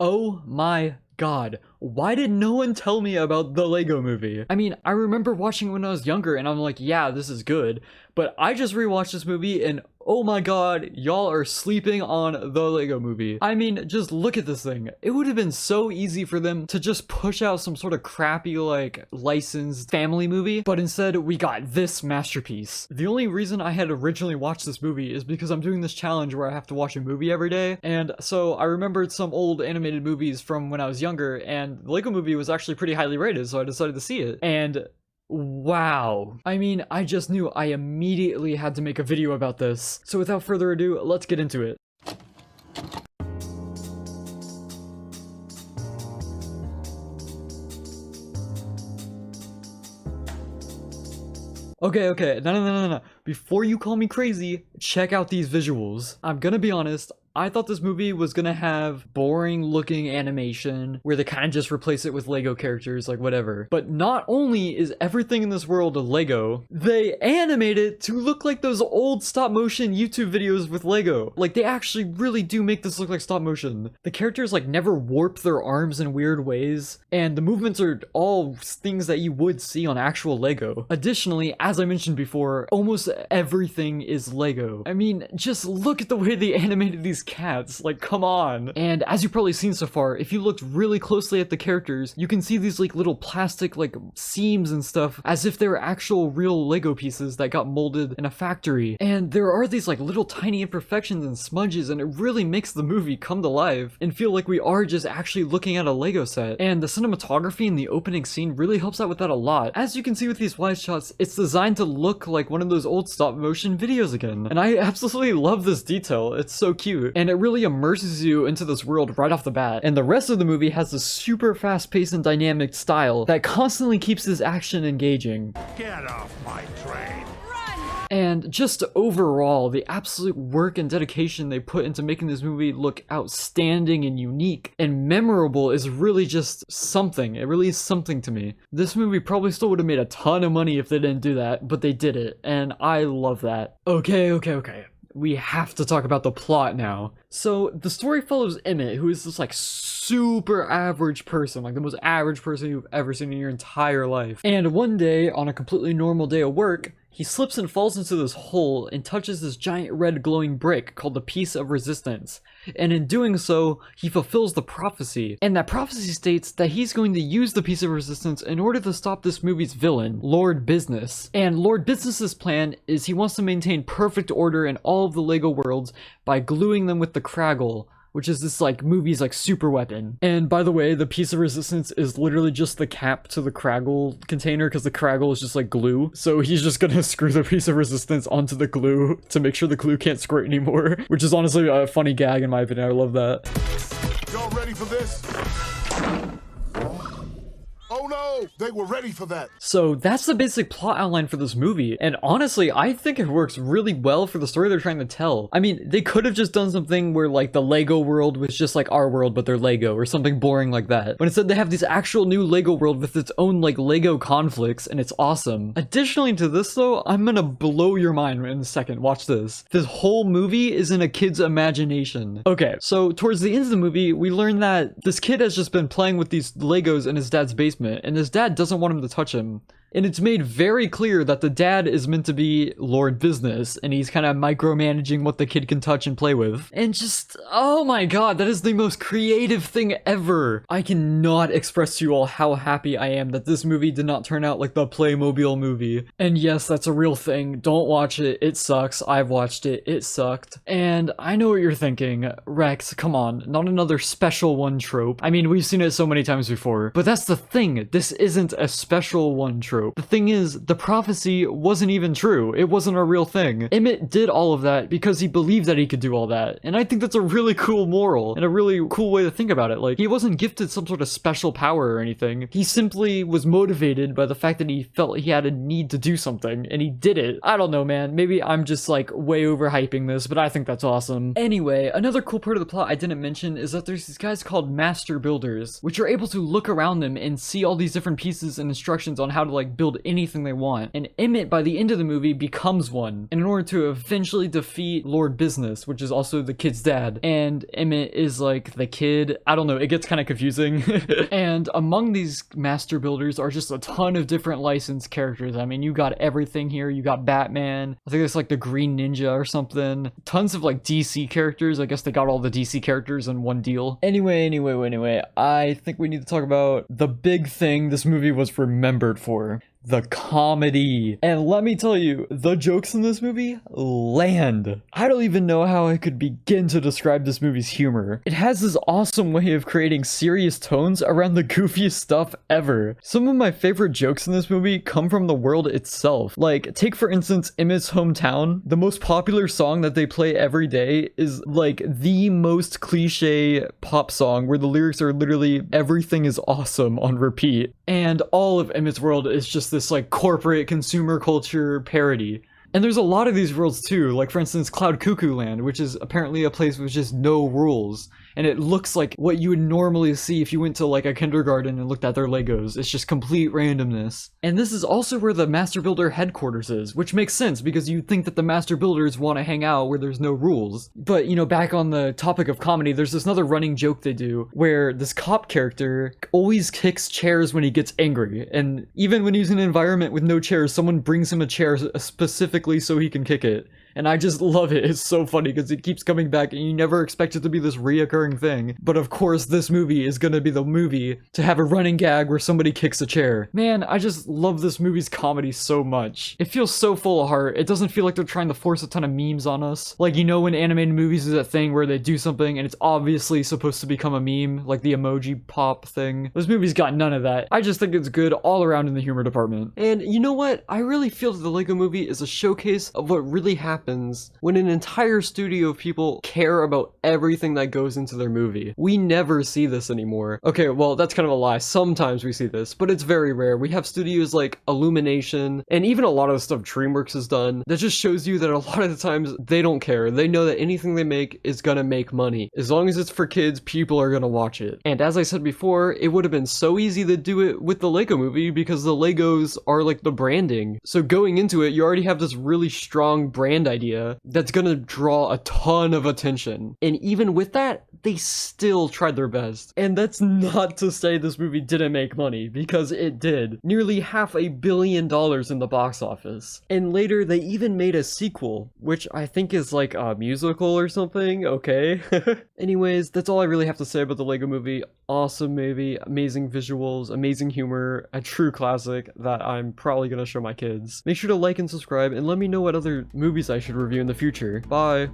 Oh my God, why did no one tell me about the Lego Movie? I mean, I remember watching it when I was younger and I'm like, yeah, this is good. But I just rewatched this movie and oh my God, y'all are sleeping on the Lego Movie. I mean, just look at this thing. It would have been so easy for them to just push out some sort of crappy, like, licensed family movie, but instead we got this masterpiece. The only reason I had originally watched this movie is because I'm doing this challenge where I have to watch a movie every day, and so I remembered some old animated movies from when I was younger, and the Lego Movie was actually pretty highly rated, so I decided to see it. And wow. I mean, I just knew I immediately had to make a video about this. So without further ado, let's get into it. Okay, no. Before you call me crazy, check out these visuals. I'm gonna be honest, I thought this movie was gonna have boring looking animation where they kind of just replace it with Lego characters, like whatever. But not only is everything in this world Lego, they animate it to look like those old stop motion YouTube videos with Lego. Like they actually really do make this look like stop motion. The characters like never warp their arms in weird ways, and the movements are all things that you would see on actual Lego. Additionally, as I mentioned before, almost everything is Lego. I mean, just look at the way they animated these cats, like come on. And as you've probably seen so far, if you looked really closely at the characters, you can see these like little plastic like seams and stuff as if they were actual real Lego pieces that got molded in a factory. And there are these like little tiny imperfections and smudges, and it really makes the movie come to life and feel like we are just actually looking at a Lego set. And the cinematography in the opening scene really helps out with that a lot. As you can see with these wide shots, it's designed to look like one of those old stop motion videos again. And I absolutely love this detail. It's so cute. And it really immerses you into this world right off the bat. And the rest of the movie has this super fast-paced and dynamic style that constantly keeps this action engaging. Get off my train! And just overall, the absolute work and dedication they put into making this movie look outstanding and unique and memorable is really just something. It really is something to me. This movie probably still would have made a ton of money if they didn't do that, but they did it, and I love that. Okay. We have to talk about the plot now. So the story follows Emmett, who is this like super average person, like the most average person you've ever seen in your entire life. And one day, on a completely normal day of work, he slips and falls into this hole and touches this giant red glowing brick called the Piece of Resistance. And in doing so, he fulfills the prophecy. And that prophecy states that he's going to use the Piece of Resistance in order to stop this movie's villain, Lord Business. And Lord Business's plan is he wants to maintain perfect order in all of the Lego worlds by gluing them with the Kraggle, which is this like movie's like super weapon. And by the way, the Piece of Resistance is literally just the cap to the Kraggle container because the Kraggle is just like glue. So he's just gonna screw the Piece of Resistance onto the glue to make sure the glue can't squirt anymore, which is honestly a funny gag in my opinion. I love that. Y'all ready for this? Oh no! They were ready for that! So that's the basic plot outline for this movie, and honestly, I think it works really well for the story they're trying to tell. I mean, they could have just done something where like the Lego world was just like our world, but they're Lego, or something boring like that. But instead they have this actual new Lego world with its own like Lego conflicts, and it's awesome. Additionally to this though, I'm gonna blow your mind in a second. Watch this. This whole movie is in a kid's imagination. Okay, so towards the end of the movie, we learn that this kid has just been playing with these Legos in his dad's basement, and his dad doesn't want him to touch him. And it's made very clear that the dad is meant to be Lord Business, and he's kind of micromanaging what the kid can touch and play with. And just, oh my god, that is the most creative thing ever. I cannot express to you all how happy I am that this movie did not turn out like the Playmobil movie. And yes, that's a real thing. Don't watch it. It sucks. I've watched it. It sucked. And I know what you're thinking. Rex, come on. Not another special one trope. I mean, we've seen it so many times before. But that's the thing. This isn't a special one trope. The thing is, the prophecy wasn't even true. It wasn't a real thing. Emmett did all of that because he believed that he could do all that. And I think that's a really cool moral and a really cool way to think about it. Like, he wasn't gifted some sort of special power or anything. He simply was motivated by the fact that he felt he had a need to do something, and he did it. I don't know, man. Maybe I'm just like way overhyping this, but I think that's awesome. Anyway, another cool part of the plot I didn't mention is that there's these guys called Master Builders, which are able to look around them and see all these different pieces and instructions on how to like like build anything they want. And Emmett, by the end of the movie, becomes one. And in order to eventually defeat Lord Business, which is also the kid's dad, and Emmett is like the kid. I don't know, it gets kind of confusing. And among these master builders are just a ton of different licensed characters. I mean, you got everything here. You got Batman. I think it's like the Green Ninja or something. Tons of like DC characters. I guess they got all the DC characters in one deal. Anyway, I think we need to talk about the big thing this movie was remembered for. The comedy. And let me tell you, the jokes in this movie land. I don't even know how I could begin to describe this movie's humor. It has this awesome way of creating serious tones around the goofiest stuff ever. Some of my favorite jokes in this movie come from the world itself. Like, take for instance Emmett's hometown. The most popular song that they play every day is like the most cliche pop song where the lyrics are literally everything is awesome on repeat. And all of Emmett's world is just this like corporate consumer culture parody. And there's a lot of these worlds too, like for instance Cloud Cuckoo Land, which is apparently a place with just no rules, and it looks like what you would normally see if you went to like a kindergarten and looked at their Legos. It's just complete randomness. And this is also where the Master Builder headquarters is, which makes sense because you'd think that the Master Builders want to hang out where there's no rules. But you know, back on the topic of comedy, there's this another running joke they do where this cop character always kicks chairs when he gets angry, and even when he's in an environment with no chairs, someone brings him a chair specifically so he can kick it. And I just love it. It's so funny because it keeps coming back and you never expect it to be this reoccurring thing. But of course, this movie is gonna be the movie to have a running gag where somebody kicks a chair. Man, I just love this movie's comedy so much. It feels so full of heart. It doesn't feel like they're trying to force a ton of memes on us. Like, you know, in animated movies is that thing where they do something and it's obviously supposed to become a meme, like the emoji pop thing. This movie's got none of that. I just think it's good all around in the humor department. And you know what? I really feel that the Lego Movie is a showcase of what really happens when an entire studio of people care about everything that goes into their movie. We never see this anymore. Okay, well, that's kind of a lie. Sometimes we see this, but it's very rare. We have studios like Illumination, and even a lot of the stuff DreamWorks has done, that just shows you that a lot of the times they don't care. They know that anything they make is gonna make money. As long as it's for kids, people are gonna watch it. And as I said before, it would have been so easy to do it with the Lego Movie because the Legos are like the branding. So going into it, you already have this really strong brand idea that's gonna draw a ton of attention. And even with that, they still tried their best. And that's not to say this movie didn't make money, because it did. Nearly $500 million in the box office. And later, they even made a sequel, which I think is like a musical or something, okay? Anyways, that's all I really have to say about the Lego Movie. Awesome movie, amazing visuals, amazing humor, a true classic that I'm probably gonna show my kids. Make sure to like and subscribe, and let me know what other movies I should review in the future. Bye!